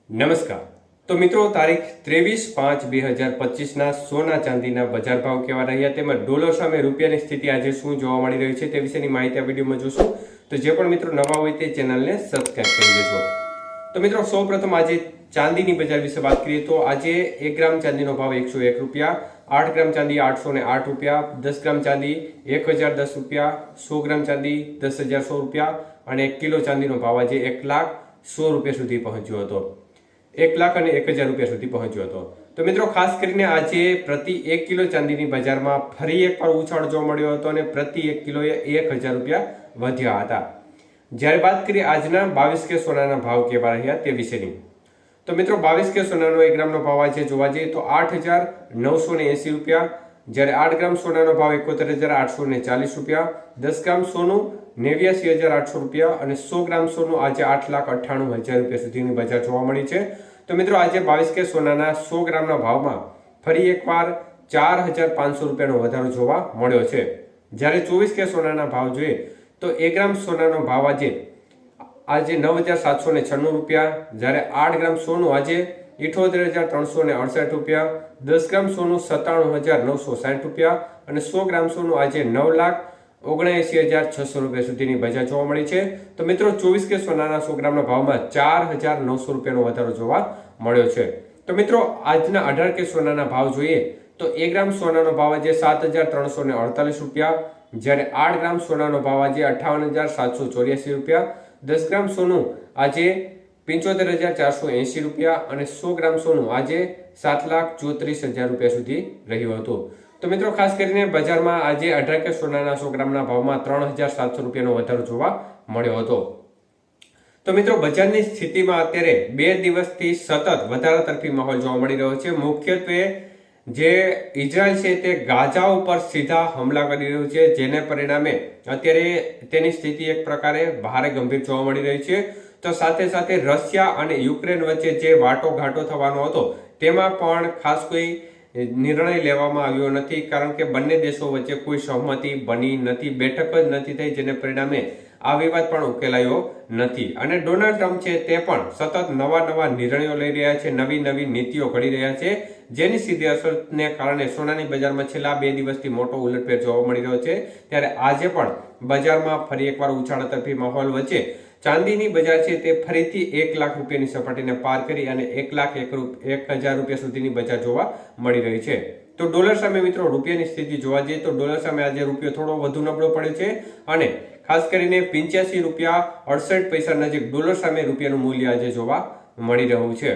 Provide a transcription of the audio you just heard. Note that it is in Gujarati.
નમસ્કાર. તો મિત્રો, તારીખ 23/5/2025 સોના ચાંદીના બજાર ભાવ કેવા રહ્યા તેમજ ડોલર સામે રૂપિયાની સ્થિતિ આજે શું જોવા મળી રહી છે તે વિશેની માહિતી આ વિડીયોમાં જોશું. તો જે પણ મિત્રો નવા હોય તે ચેનલને સબસ્ક્રાઇબ કરી દેજો. તો મિત્રો, સૌપ્રથમ આજે ચાંદીની બજાર વિશે વાત કરીએ તો આજે 1 ગ્રામ ચાંદીનો ભાવ 101 રૂપિયા, 8 ગ્રામ ચાંદી 808 રૂપિયા, 10 ગ્રામ ચાંદી 1010 રૂપિયા, 100 ગ્રામ ચાંદી 10,100 રૂપિયા અને 1 કિલો ચાંદીનો ભાવ આજે 1,100 રૂપિયા સુધી પહોંચ્યો હતો. 1,01,000 રૂપિયા સુધી પહોંચ્યો હતો. તો મિત્રો, ખાસ કરીને આજે પ્રતિ 1 કિલો ચાંદીની બજારમાં ફરી એકવાર ઉછાળ જોવા મળ્યો હતો અને પ્રતિ 1 કિલોએ 1,000 રૂપિયા વધ્યા હતા. જ્યારે વાત કરીએ આજના 22K સોનાના ભાવ કેવા રહ્યા તે વિશેની, તો મિત્રો 22K સોનાનો 1 ગ્રામનો ભાવ આજે જોવા જઈએ તો 8,980 રૂપિયા, જ્યારે 8 ગ્રામ સોનાનો ભાવ 71,840 રૂપિયા, 10 ગ્રામ સોનું 89,800 રૂપિયા અને 100 ગ્રામ સોનું આજે 8,98,000 રૂપિયા સુધીની બજાર જોવા મળી છે. તો મિત્રો, આજે 22K સોનાના 100 ગ્રામના ભાવમાં ફરી એકવાર 4,500 રૂપિયાનો વધારો જોવા મળ્યો છે. જ્યારે 24K સોનાના ભાવ જોઈએ તો 1 ગ્રામ સોનાનો ભાવ આજે 9,796 રૂપિયા, જ્યારે 8 ગ્રામ સોનું આજે 78,368 રૂપિયા, 10 ગ્રામ સોનું 97,960 રૂપિયા અને 100 ગ્રામ સોનું આજે 9,79,600 રૂપિયા સુધીની બજાર જોવા મળી છે. તો મિત્રો, 24K સોનાના 100 ગ્રામના ભાવમાં 4,900 રૂપિયાનો વધારો જોવા મળ્યો છે. તો મિત્રો, આજના 18K સોનાના ભાવ જોઈએ તો 1 ગ્રામ સોનાનો ભાવ આજે 7,348 રૂપિયા, જ્યારે 8 ગ્રામ સોનાનો ભાવ આજે 58,784 રૂપિયા, 10 ગ્રામ સોનું આજે 75,480 રૂપિયા અને 100 ગ્રામ સોનું આજે 7,34,000 રૂપિયા સુધી રહ્યું હતું. તો મિત્રો, ખાસ કરીને બજારમાં આજે 18K સોનાના 100 ગ્રામના ભાવમાં 3,700 રૂપિયાનો વધારો જોવા મળ્યો હતો. તો મિત્રો, બજારની સ્થિતિમાં અત્યારે 2 દિવસથી સતત વધારા તરફી માહોલ જોવા મળી રહ્યો છે. મુખ્યત્વે જે ઇઝરાયલ છે તે ગાઝા ઉપર સીધા હુમલા કરી રહ્યું છે, જેને પરિણામે અત્યારે તેની સ્થિતિ એક પ્રકારે ભારે ગંભીર જોવા મળી રહી છે. તો સાથે સાથે રશિયા અને યુક્રેન વચ્ચે જે વાટોઘાટો થવાનો હતો તેમાં પણ ખાસ કોઈ નિર્ણય લેવામાં આવ્યો નથી, કારણ કે બંને દેશો વચ્ચે કોઈ સહમતિ બની નથી, બેઠક જ નથી થઈ, જેને પરિણામે આ વિવાદ પણ ઉકેલાયો નથી. અને ડોનાલ્ડ ટ્રમ્પ છે તે પણ સતત નવા નિર્ણયો લઈ રહ્યા છે, નવી નીતિઓ ઘડી રહ્યા છે, જેની સીધી અસરને કારણે સોનાની બજારમાં છેલ્લા 2 દિવસથી મોટો ઉલટફેર જોવા મળી રહ્યો છે. ત્યારે આજે પણ બજારમાં ફરી એકવાર ઉછાળ તરફી માહોલ વચ્ચે ચાંદીની બજાર છે તે ફરીથી 1 લાખ રૂપિયાની સપાટીને પાર કરી અને 1,01,000 રૂપિયા સુધીની બજાર જોવા મળી રહી છે. તો ડોલર સામે મિત્રો રૂપિયાની સ્થિતિ જોવા જઈએ તો ડોલર સામે આજે રૂપિયો થોડો વધુ નબળો પડ્યો છે અને ખાસ કરીને 85 રૂપિયા 68 પૈસા નજીક ડોલર સામે રૂપિયાનું મૂલ્ય આજે જોવા મળી રહ્યું છે.